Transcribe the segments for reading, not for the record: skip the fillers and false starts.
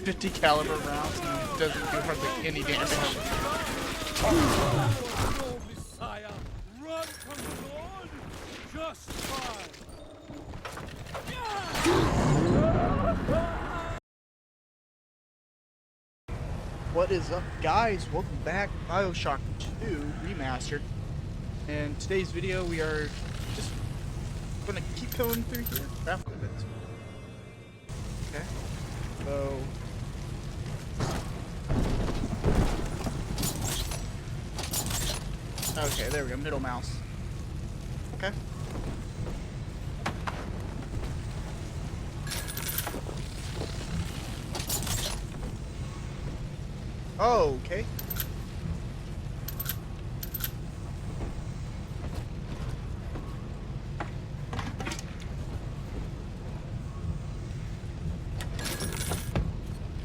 50 caliber rounds and doesn't do hardly any damage. Oh, Messiah, run from the Lord just fine. What is up, guys? Welcome back. Bioshock 2 Remastered. In today's video, we are just gonna keep going through here. Craft a bit. Okay. So. Okay, there we go. Middle mouse. Okay. Oh, okay.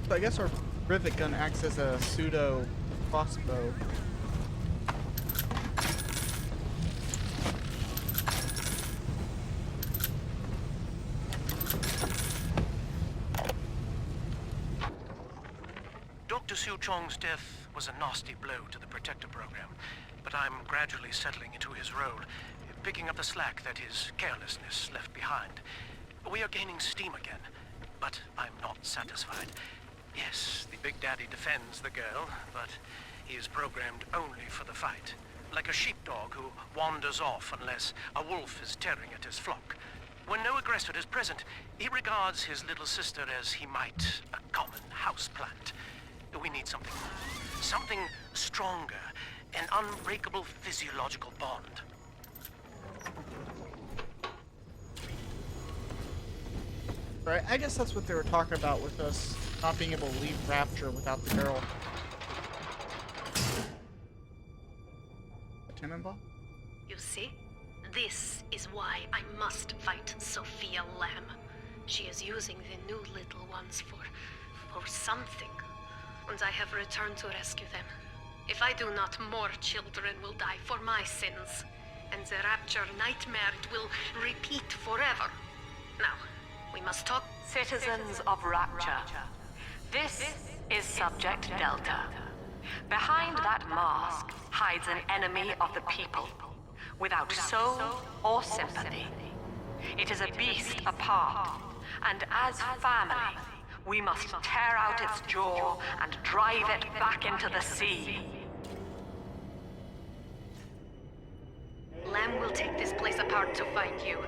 So I guess our rivet gun acts as a pseudo crossbow. Dr. Su Chong's death was a nasty blow to the Protector program, but I'm gradually settling into his role, picking up the slack that his carelessness left behind. We are gaining steam again, but I'm not satisfied. Yes, the Big Daddy defends the girl, but he is programmed only for the fight, like a sheepdog who wanders off unless a wolf is tearing at his flock. When no aggressor is present, he regards his little sister as he might a common houseplant. We need something more. Something stronger. An unbreakable physiological bond. Right, I guess that's what they were talking about with us not being able to leave Rapture without the girl. A Timon? You see? This is why I must fight Sophia Lamb. She is using the new little ones for something. And I have returned to rescue them. If I do not, more children will die for my sins. And the Rapture nightmare will repeat forever. Now, we must talk. Citizens of Rapture, this is Subject Delta. Behind that mask hides an enemy of the people, without soul or sympathy. It is a beast apart, and as family, we must tear out its jaw and drive it back into the sea. Lamb will take this place apart to find you.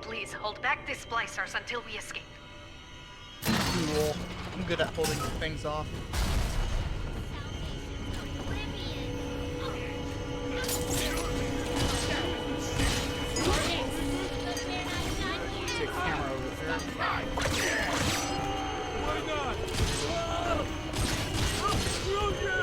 Please hold back the Splicers until we escape. Cool. I'm good at holding things off. Take a camera over there. Why not? Screw you!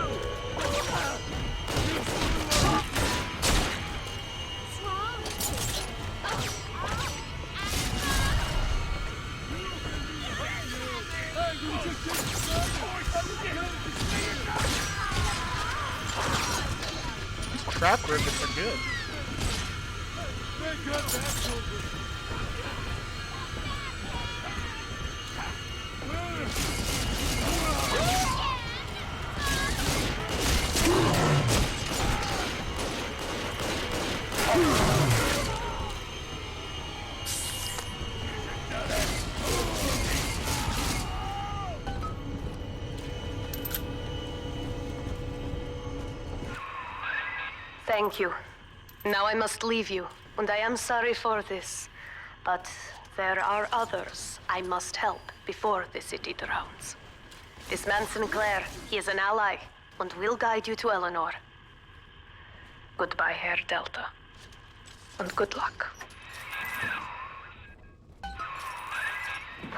These trap rivets are good. They got that children. Thank you. Now I must leave you, and I am sorry for this. But there are others I must help before the city drowns. This man Sinclair, he is an ally, and will guide you to Eleanor. Goodbye, Herr Delta. And good luck.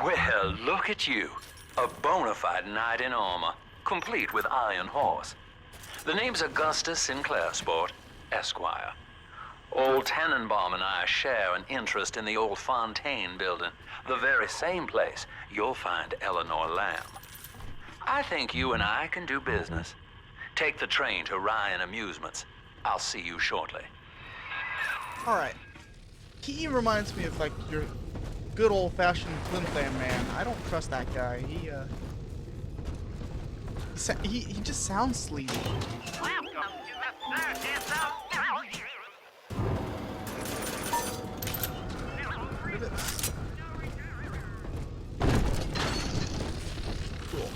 Well, look at you. A bona fide knight in armor, complete with iron horse. The name's Augustus Sinclair, Sport, Esquire. Old Tannenbaum and I share an interest in the old Fontaine building, the very same place you'll find Eleanor Lamb. I think you and I can do business. Take the train to Ryan Amusements. I'll see you shortly. Alright. He reminds me of, like, your good old-fashioned Flim Flam man. I don't trust that guy. He just sounds sleepy. Welcome to the circus of Rapture. Look at this. Cool.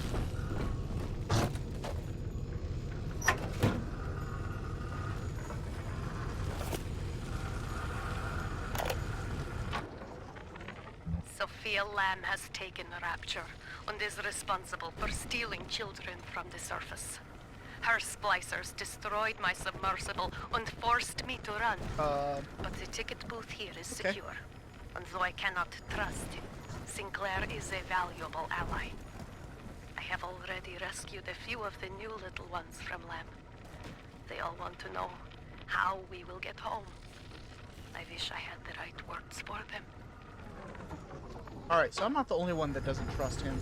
Sophia Lamb has taken Rapture and is responsible for stealing children from the surface. Her splicers destroyed my submersible and forced me to run. But the ticket booth here is Okay. secure. And though I cannot trust him, Sinclair is a valuable ally. I have already rescued a few of the new little ones from Lamb. They all want to know how we will get home. I wish I had the right words for them. Alright, so I'm not the only one that doesn't trust him.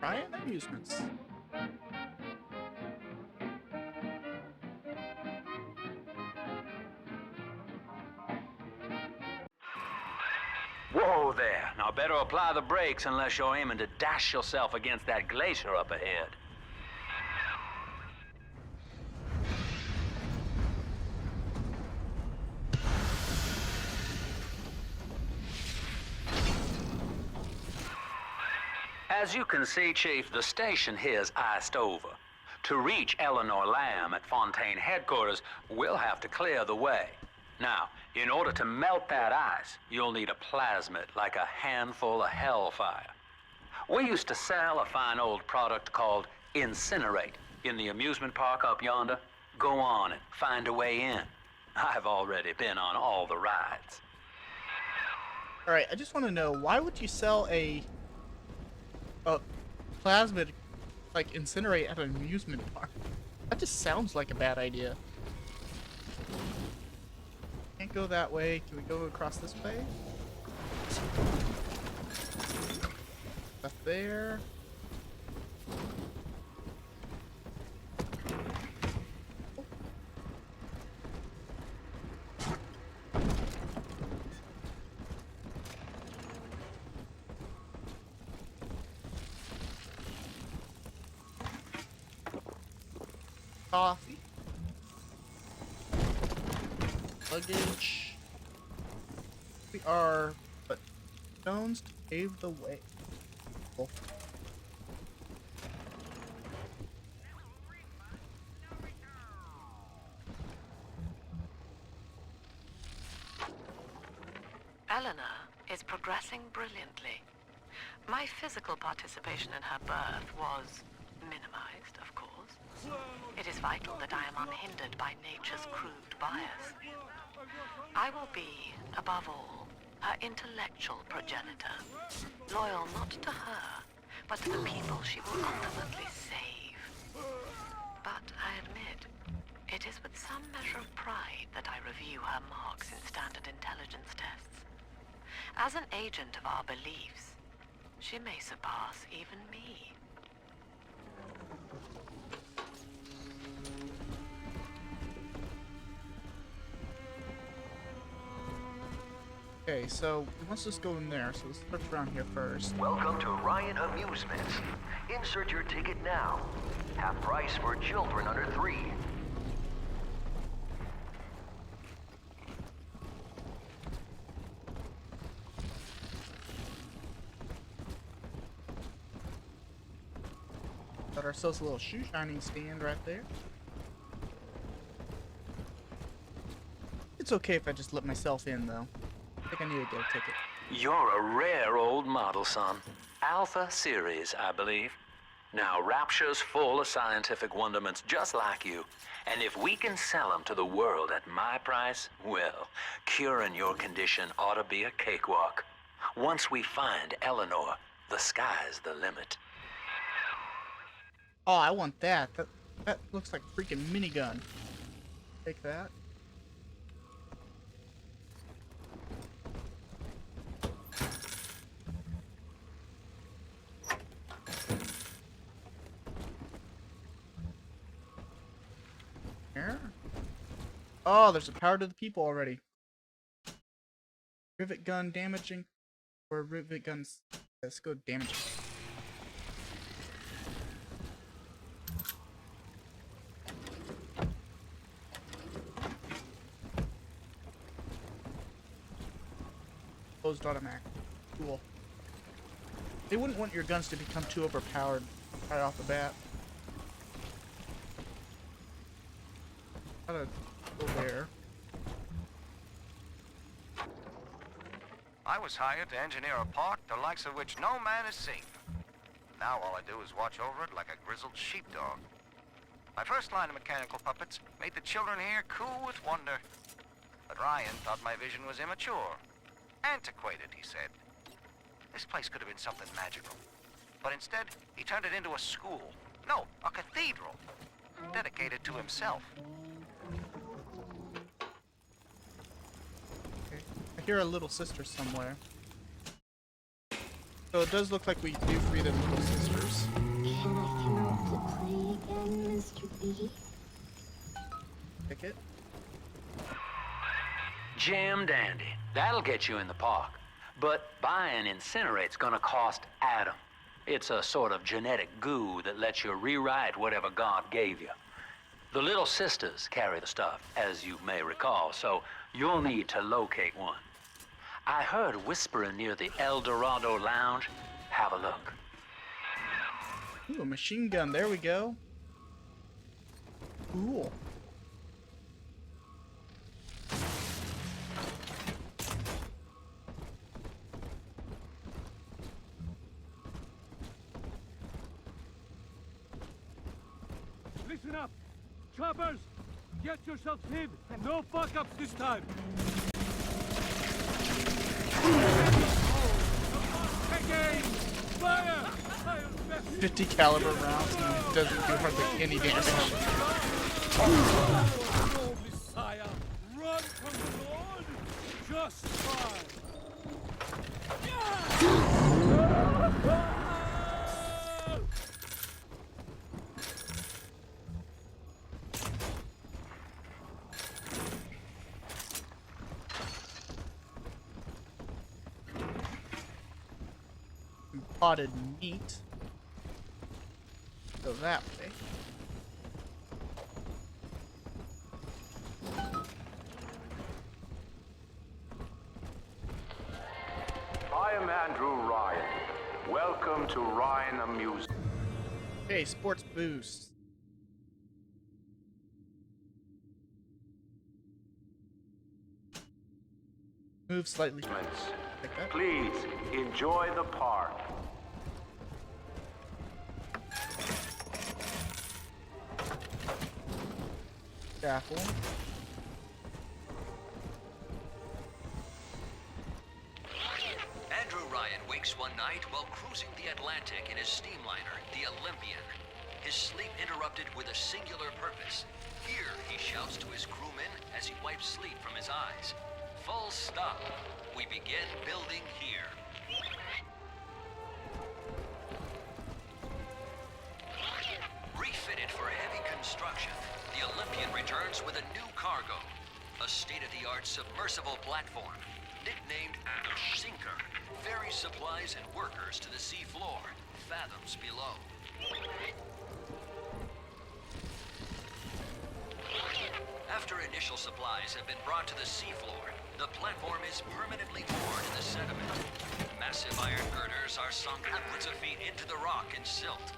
Ryan Amusements. Whoa there. Now better apply the brakes unless you're aiming to dash yourself against that glacier up ahead. As you can see, Chief, the station here's iced over. To reach Eleanor Lamb at Fontaine headquarters, we'll have to clear the way. Now, in order to melt that ice, you'll need a plasmid, like a handful of hellfire. We used to sell a fine old product called Incinerate in the amusement park up yonder. Go on and find a way in. I've already been on all the rides. Alright, I just want to know, why would you sell a plasmid, like, incinerate at an amusement park? That just sounds like a bad idea. Can't go that way. Can we go across this way? Up there. Coffee. Luggage. We are, but stones to pave the way. Cool. Eleanor is progressing brilliantly. My physical participation in her birth was minimized, of course. It is vital that I am unhindered by nature's crude bias. I will be, above all, her intellectual progenitor, loyal not to her, but to the people she will ultimately save. But I admit, it is with some measure of pride that I review her marks in standard intelligence tests. As an agent of our beliefs, she may surpass even me. Okay, so let's just go in there. So let's look around here first. Welcome to Ryan Amusements. Insert your ticket now. Half price for children under 3. Got ourselves a little shoe shining stand right there. It's okay if I just let myself in, though. I think I need to get a ticket. You're a rare old model, son. Alpha series, I believe. Now, Rapture's full of scientific wonderments just like you. And if we can sell them to the world at my price, well, curing your condition ought to be a cakewalk. Once we find Eleanor, the sky's the limit. Oh, I want that. That looks like a freaking minigun. Take that. Here. Oh, there's a power to the people already. Rivet gun damaging. Or rivet guns. Let's go damaging. Closed automatic. Cool. They wouldn't want your guns to become too overpowered right off the bat. Gotta go there. I was hired to engineer a park the likes of which no man has seen. Now all I do is watch over it like a grizzled sheepdog. My first line of mechanical puppets made the children here cool with wonder. But Ryan thought my vision was immature. Antiquated, he said. This place could have been something magical. But instead, he turned it into a school. No, a cathedral. Dedicated to himself. Okay. I hear a little sister somewhere. So it does look like we do free the little sisters. Can I come out to play again, Mr. B? Pick it. Jam dandy. That'll get you in the park. But buying Incinerate's gonna cost Adam. It's a sort of genetic goo that lets you rewrite whatever God gave you. The little sisters carry the stuff, as you may recall, so you'll need to locate one. I heard whispering near the El Dorado Lounge. Have a look. Ooh, a machine gun. There we go. Cool. Listen up! Choppers! Get yourselves hid! No fuck-ups this time! Taking fire! 50 caliber rounds and it doesn't do hardly any damage. Oh, Messiah! Run from the Lord! Just fine! Potted meat. Go that way. I am Andrew Ryan. Welcome to Ryan Amusement. Okay, sports boost. Move slightly. Like that. Please enjoy the park. Apple. Andrew Ryan wakes one night while cruising the Atlantic in his steamliner, the Olympian. His sleep interrupted with a singular purpose. Here, he shouts to his crewmen as he wipes sleep from his eyes. Full stop. We begin building here. Refitted for heavy construction, the Olympian returns with a new cargo. A state-of-the-art submersible platform, nicknamed Sinker, ferries supplies and workers to the sea floor, fathoms below. After initial supplies have been brought to the seafloor, the platform is permanently moored in the sediment. Massive iron girders are sunk hundreds of feet into the rock and silt.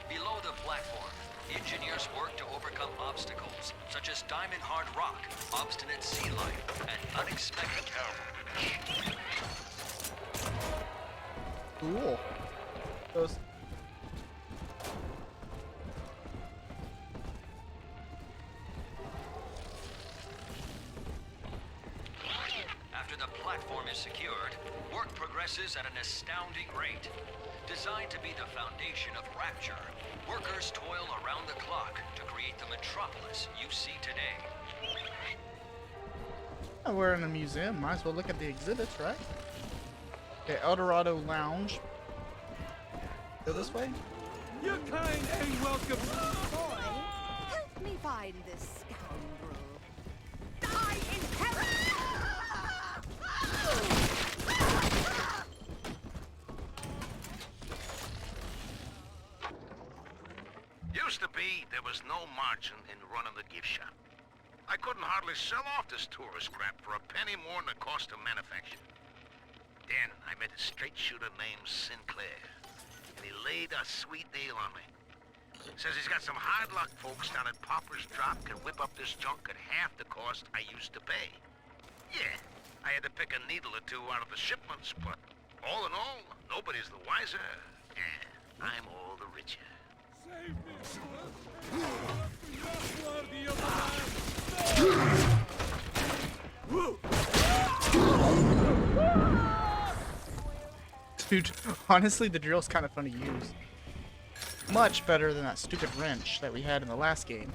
Below the platform, engineers work to overcome obstacles, such as diamond-hard rock, obstinate sea life, and unexpected peril. Cool. Those. After the platform is secured, work progresses at an astounding rate. Designed to be the foundation of Rapture, workers toil around the clock to create the metropolis you see today. Oh, we're in a museum. Might as well look at the exhibits, right? Okay, El Dorado Lounge. Go this way? Your kind ain't welcome! Boy, help me find this scoundrel. Used to be, there was no margin in running the gift shop. I couldn't hardly sell off this tourist crap for a penny more than the cost of manufacture. Then I met a straight shooter named Sinclair, and he laid a sweet deal on me. Says he's got some hard luck folks down at Popper's Drop can whip up this junk at half the cost I used to pay. Yeah, I had to pick a needle or two out of the shipments, but all in all, nobody's the wiser, and I'm all the richer. Save me, Stuart! Not worthy of the man! Dude, honestly, the drill's kind of fun to use. Much better than that stupid wrench that we had in the last game.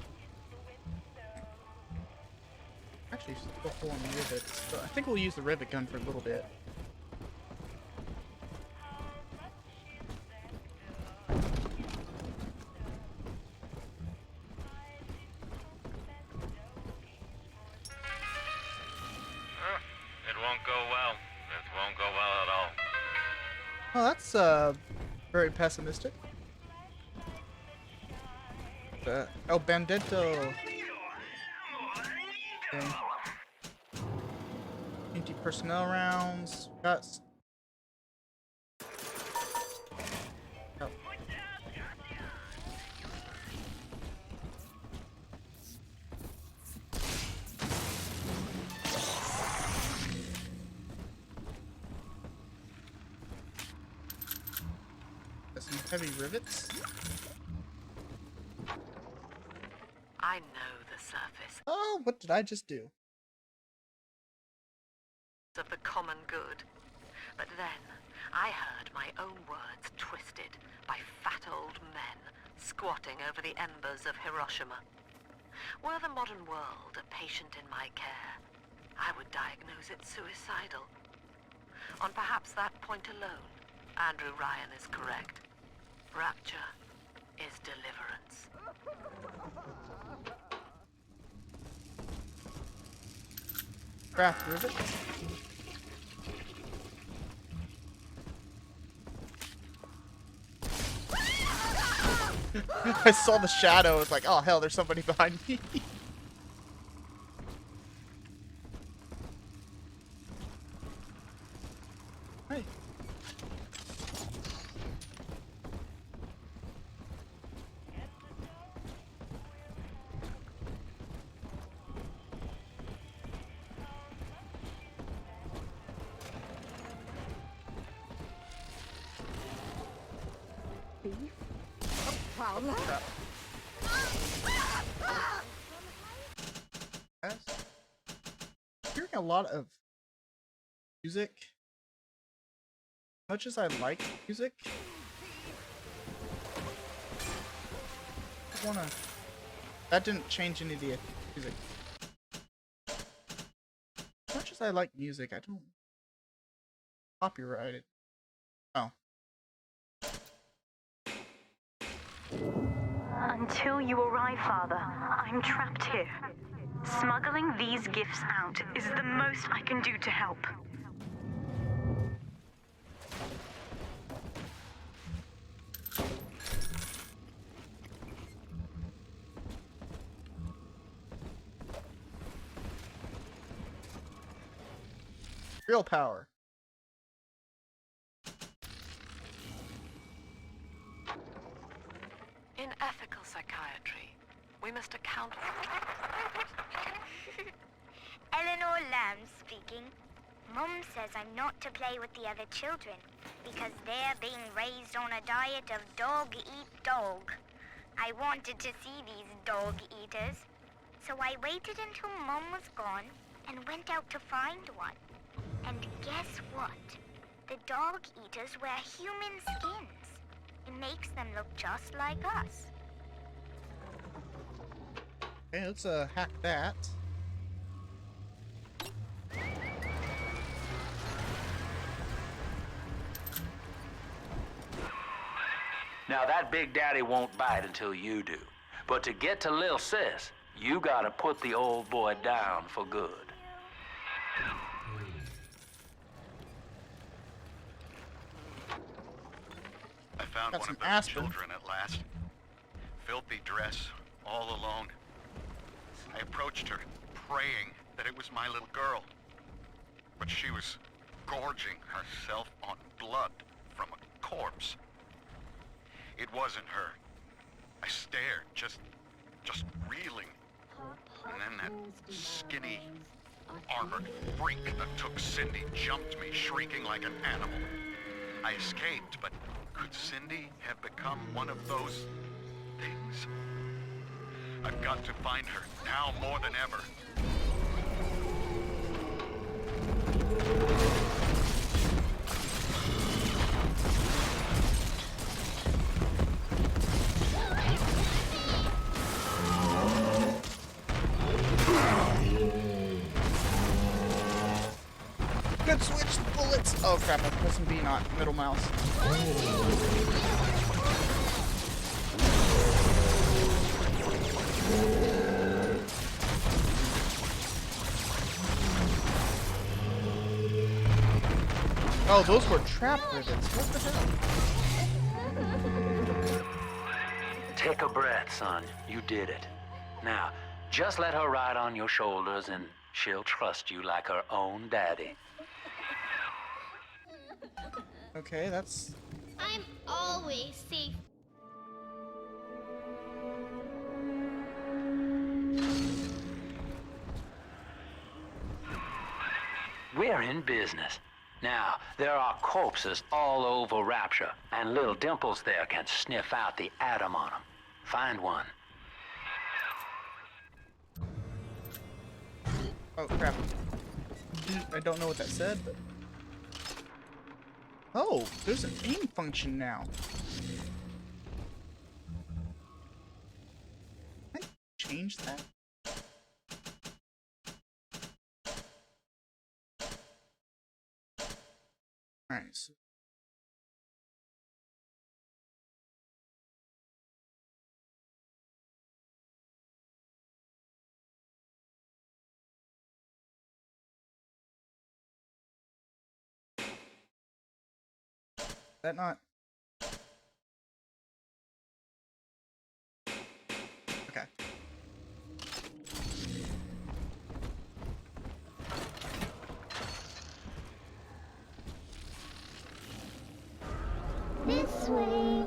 Actually, still full on rivets, but I think we'll use the rivet gun for a little bit. It won't go well. It won't go well at all. Oh, that's very pessimistic. El Bandito. Okay. Empty personnel rounds. Got. Oh. Got some heavy rivets. I know the surface Oh, what did I just do? of the common good. But then, I heard my own words twisted by fat old men squatting over the embers of Hiroshima. Were the modern world a patient in my care, I would diagnose it suicidal. On perhaps that point alone, Andrew Ryan is correct. Rapture is deliverance. Craft rivet. I saw the shadow. It's like, oh hell, there's somebody behind me. Hey. Hearing a lot of music. As much as I like music, I wanna. That didn't change any of the music. As much as I like music, I don't copyright it. Oh. Until you arrive, Father, I'm trapped here. Smuggling these gifts out is the most I can do to help. Real power. In ethical psychiatry, we must account for... Eleanor Lamb speaking. Mum says I'm not to play with the other children because they're being raised on a diet of dog-eat-dog. I wanted to see these dog eaters, so I waited until Mum was gone and went out to find one. And guess what? The dog eaters wear human skins. It makes them look just like us. Okay, let's hack that. Now that Big Daddy won't bite until you do. But to get to Lil Sis, you gotta put the old boy down for good. I found Got one some of those aspirin. children at last. filthy dress, all alone. I approached her, praying that it was my little girl. But she was gorging herself on blood from a corpse. It wasn't her. I stared, just reeling. And then that skinny, armored freak that took Cindy jumped me, shrieking like an animal. I escaped, but could Cindy have become one of those things? I've got to find her, now more than ever. Good switch the bullets. Oh crap, I'm pressing B, not middle mouse. Oh, those were trap rivets. What the hell? Take a breath, son. You did it. Now, just let her ride on your shoulders and she'll trust you like her own daddy. Okay, that's... I'm always safe. We're in business. Now, there are corpses all over Rapture, and little Dimples there can sniff out the atom on them. Find one. Oh crap. I don't know what that said, but... Oh, there's an aim function now. Can I change that? Alright, so... that not? Okay. This way.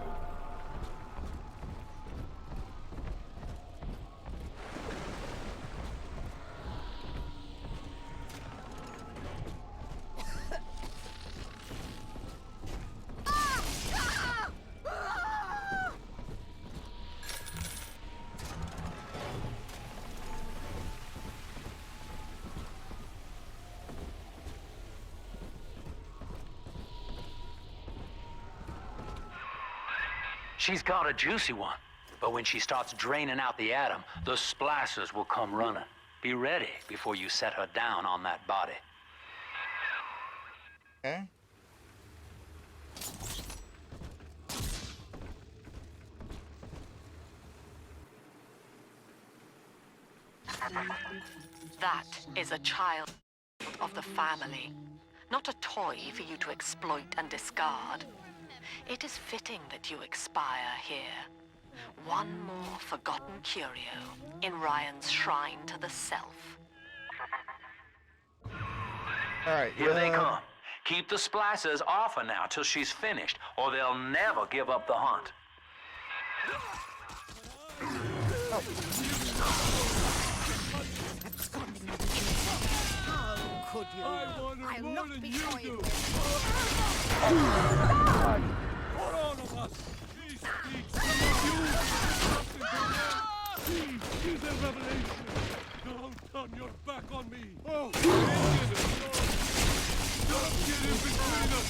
She's got a juicy one, but when she starts draining out the atom, the Splicers will come running. Be ready before you set her down on that body. Okay. That is a child of the family, not a toy for you to exploit and discard. It is fitting that you expire here. One more forgotten curio in Ryan's shrine to the self. Alright, here they come. Keep the Splicers off her now till she's finished, or they'll never give up the hunt. Oh. How could you? I'll not be toyed with. For all of us, he speaks to you. He is a revelation. Don't turn your back on me. Oh, don't get in between us.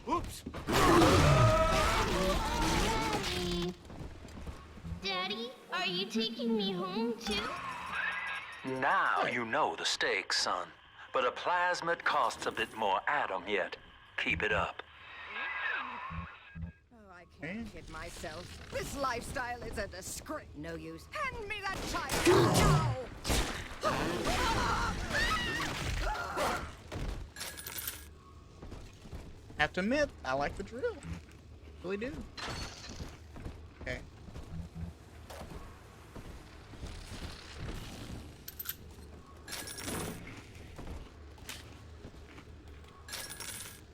Oops. Daddy, are you taking me home too? Now you know the stakes, son. but a plasmid costs a bit more atom yet. Keep it up. Oh, I can't kid myself. This lifestyle is a disgrace. No use. Hand me that child now! Have to admit, I like the drill. Really do. Okay.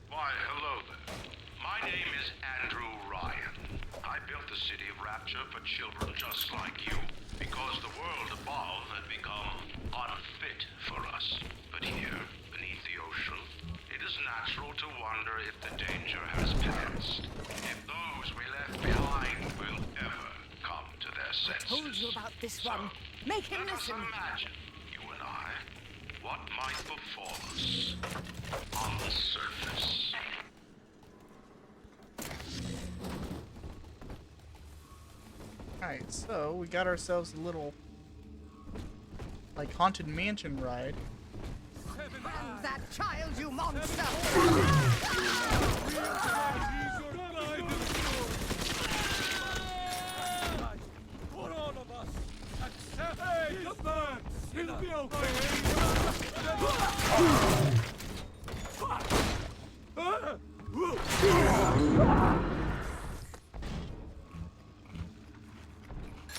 Why, hello there. My name is Andrew Ryan. I built the city of Rapture for children just like you, because the world above had become unfit for us. But here, beneath the ocean, it is natural to wonder if the danger has passed. If those we left behind will ever come to their senses. I told you about this one. Make him listen. Let us imagine, you and I, what might befall us on the surface. Alright, so we got ourselves a little, like, haunted mansion ride. Hand that child, you monster! For all of us, accept this man. He'll be okay.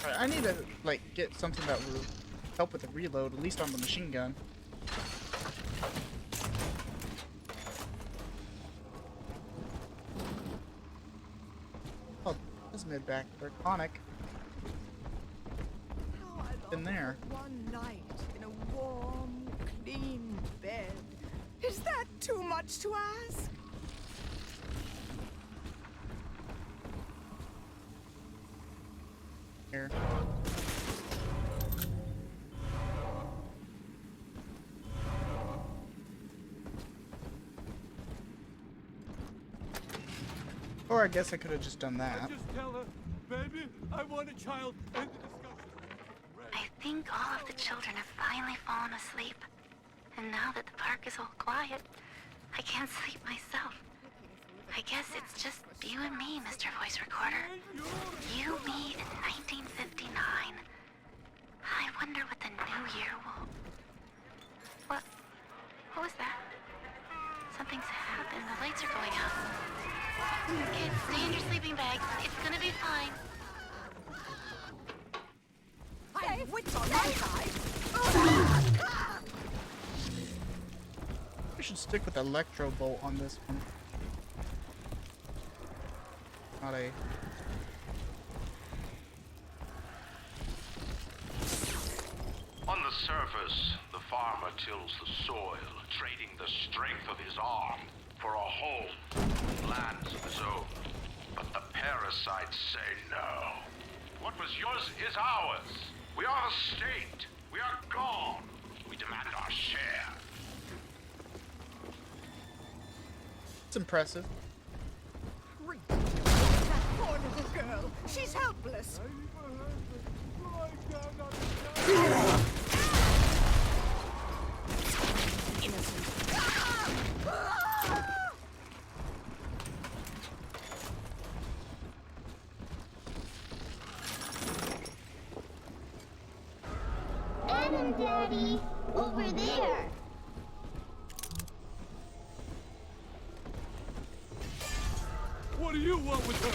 Alright, I need to, like, get something that will help with the reload, at least on the machine gun. Oh, this is mid-back. They're conic. In there. One night in a warm, clean bed. Is that too much to ask? Here. Or I guess I could have just done that. Just tell her, baby, I want a child. End the discussion. I think all of the children have finally fallen asleep. And now that the park is all quiet, I can't sleep myself. I guess it's just you and me, Mr. Voice Recorder. You, me, in 1959. I wonder what the new year will... What was that? Something's happened. The lights are going out. Kids, stay in your sleeping bags. It's gonna be fine. I have wits on my side. We should stick with Electro Bolt on this one. Not a... On the surface, the farmer tills the soil, trading the strength of his arm for a home, lands of his own. But the parasites say no. What was yours is ours. We are the state. We are gone. We demand our share. It's impressive. That poor little girl. She's helpless. Innocent. Adam, Daddy, over there. What do you want with her?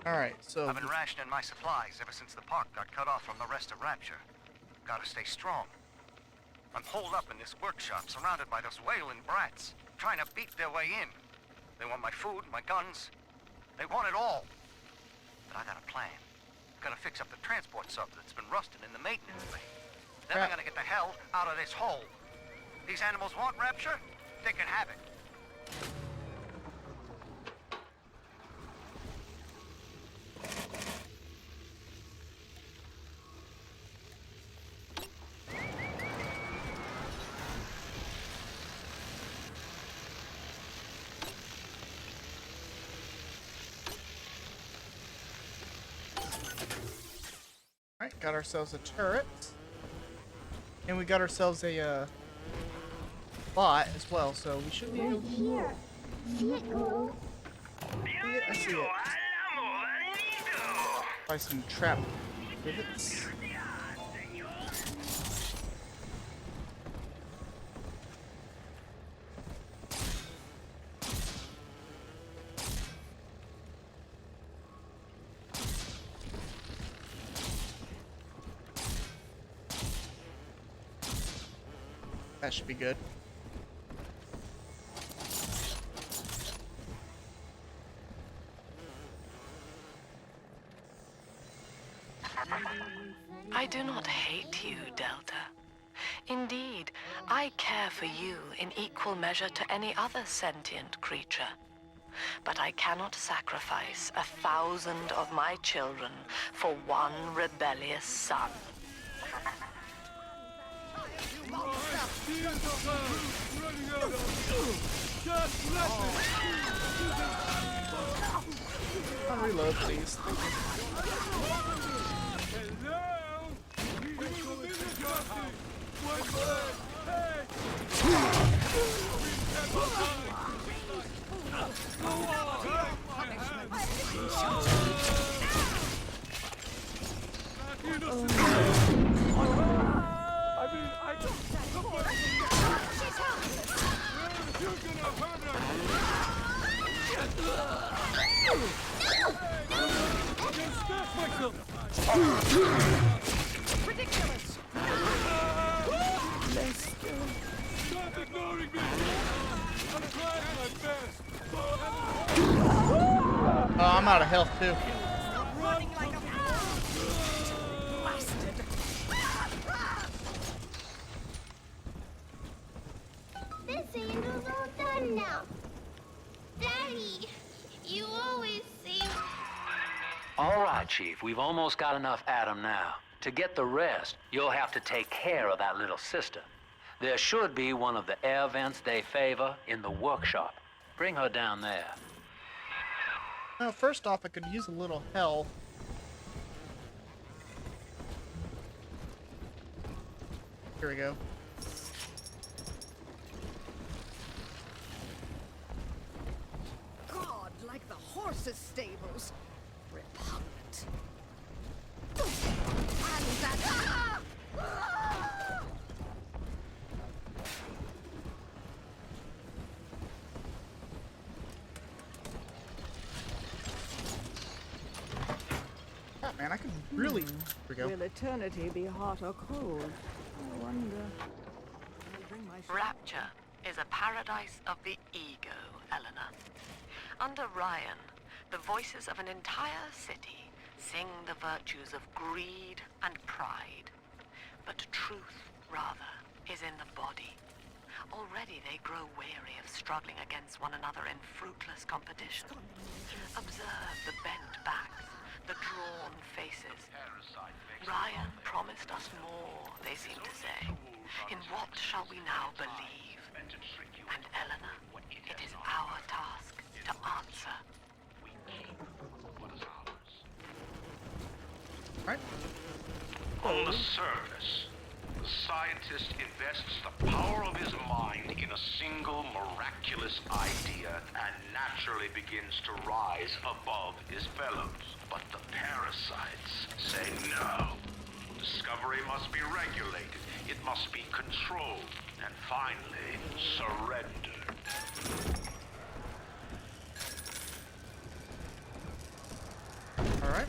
Alright, so... I've been rationing my supplies ever since the park got cut off from the rest of Rapture. Gotta stay strong. I'm holed up in this workshop, surrounded by those wailing brats, trying to beat their way in. They want my food, my guns. They want it all. But I got a plan. Gonna fix up the transport sub that's been rusting in the maintenance bay. Then I'm gonna get the hell out of this hole. These animals want Rapture? They can have it. Alright, got ourselves a turret. And we got ourselves a bot as well, so we should be able to... Here. See it glow? Yeah, I see it. Buy some trap rivets. That should be good. I do not hate you, Delta. Indeed, I care for you in equal measure to any other sentient creature. But I cannot sacrifice 1,000 of my children for one rebellious son. I'll reload, please. Thank Ridiculous! Stop ignoring me! I'm trying my best! Oh, I'm out of health too. Stop running like a bastard! This angel's all done now. Daddy, you always seem... All right, Chief, we've almost got enough Adam now. To get the rest, you'll have to take care of that little sister. There should be one of the air vents they favor in the workshop. Bring her down there. Now, first off, I could use a little health. Here we go. God, like the horses' stables. Repugnant. And that... Oh, man, I could really... Here we go. Will eternity be hot or cold? I wonder. Rapture is a paradise of the ego, Eleanor. Under Ryan, the voices of an entire city sing the virtues of greed and pride. But truth, rather, is in the body. Already they grow weary of struggling against one another in fruitless competition. Observe the bent backs, the drawn faces. Ryan promised us more, they seem to say. In what shall we now believe? And Eleanor, it is our task to answer. Right. On the surface, the scientist invests the power of his mind in a single miraculous idea and naturally begins to rise above his fellows. But the parasites say no. Discovery must be regulated, it must be controlled, and finally, surrendered. All right.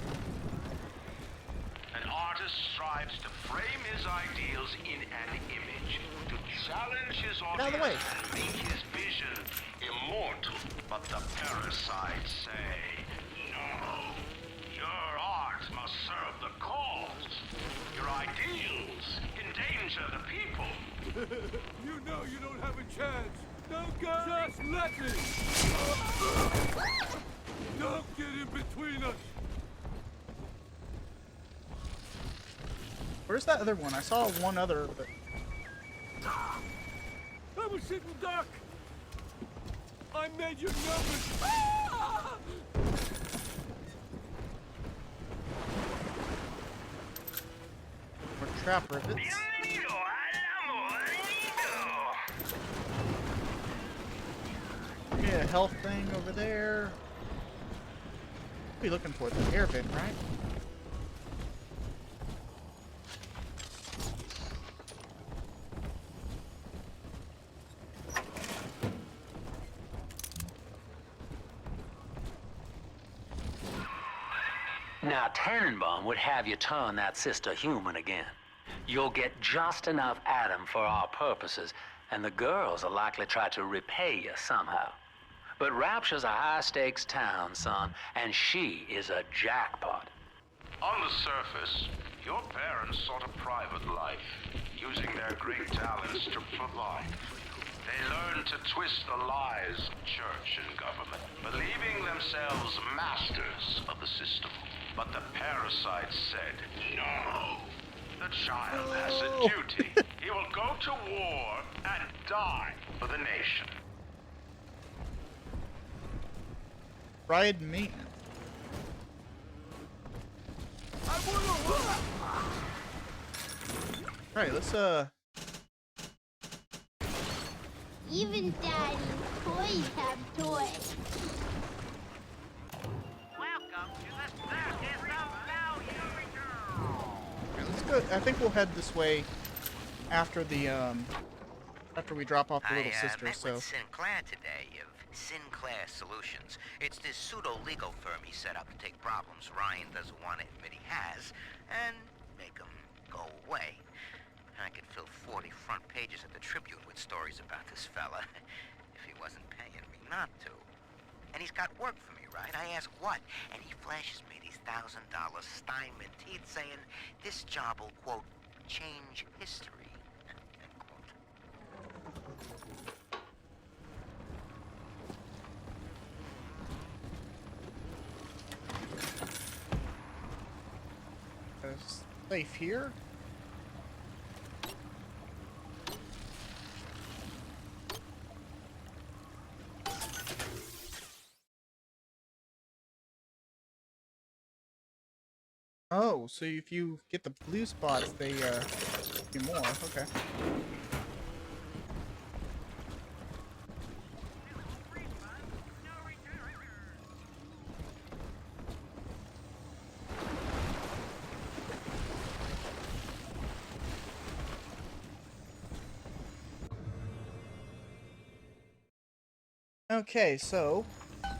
An artist strives to frame his ideals in an image, to challenge his Get out of the way. audience and make his vision immortal. But the parasites say, no, your art must serve the cause. Your ideals endanger the people. You know you don't have a chance! Don't go! Just let me! Don't get in between us! Where's that other one? I saw one other, but... I was sitting duck! I made you nervous! trap rivets. Yeah, health thing over there. What are we looking for? The air vent, right? Now, Tannenbaum would have you turn that sister human again. You'll get just enough Adam for our purposes, and the girls will likely try to repay you somehow. But Rapture's a high-stakes town, son, and she is a jackpot. On the surface, your parents sought a private life, using their great talents to provide for you. They learned to twist the lies of church and government, believing themselves masters of the system. But the parasite said, no. The child has a duty. He will go to war and die for the nation. Ride maintenance. Alright, let's Even Daddy's toys have toys. Welcome to the circus of value. let's go. I think we'll head this way after the after we drop off the little sister. Met So with Sinclair today of Sinclair Solutions. It's this pseudo-legal firm he set up to take problems Ryan doesn't want to admit he has and make them go away. I could fill 40 front pages of the Tribune with stories about this fella if he wasn't paying me not to. And he's got work for me, right? I ask what? And he flashes me these $1,000 Steinman teeth saying this job will, quote, change history, end quote. safe here. Oh, so if you get the blue spots, they do more. Okay. Okay, so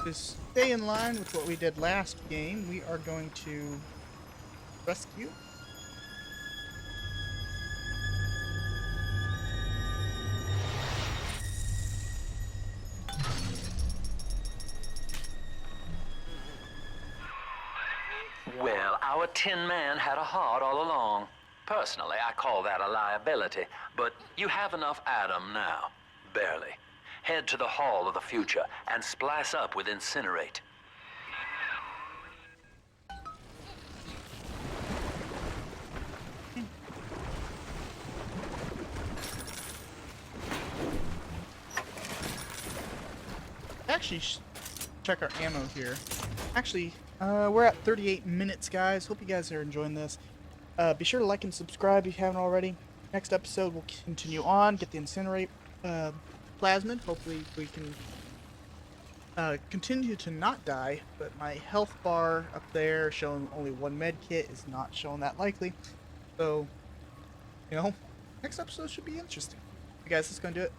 to stay in line with what we did last game, we are going to rescue. Well, our Tin Man had a heart all along. Personally, I call that a liability, but you have enough Adam now. Barely. Head to the Hall of the Future and splice up with Incinerate. Actually, check our ammo here. Actually, we're at 38 minutes, guys. Hope you guys are enjoying this. Be sure to like and subscribe if you haven't already. Next episode, we'll continue on, get the Incinerate plasmid. Hopefully, we can continue to not die. But my health bar up there showing only one med kit is not showing that likely. So, you know, next episode should be interesting. Okay, guys, that's going to do it.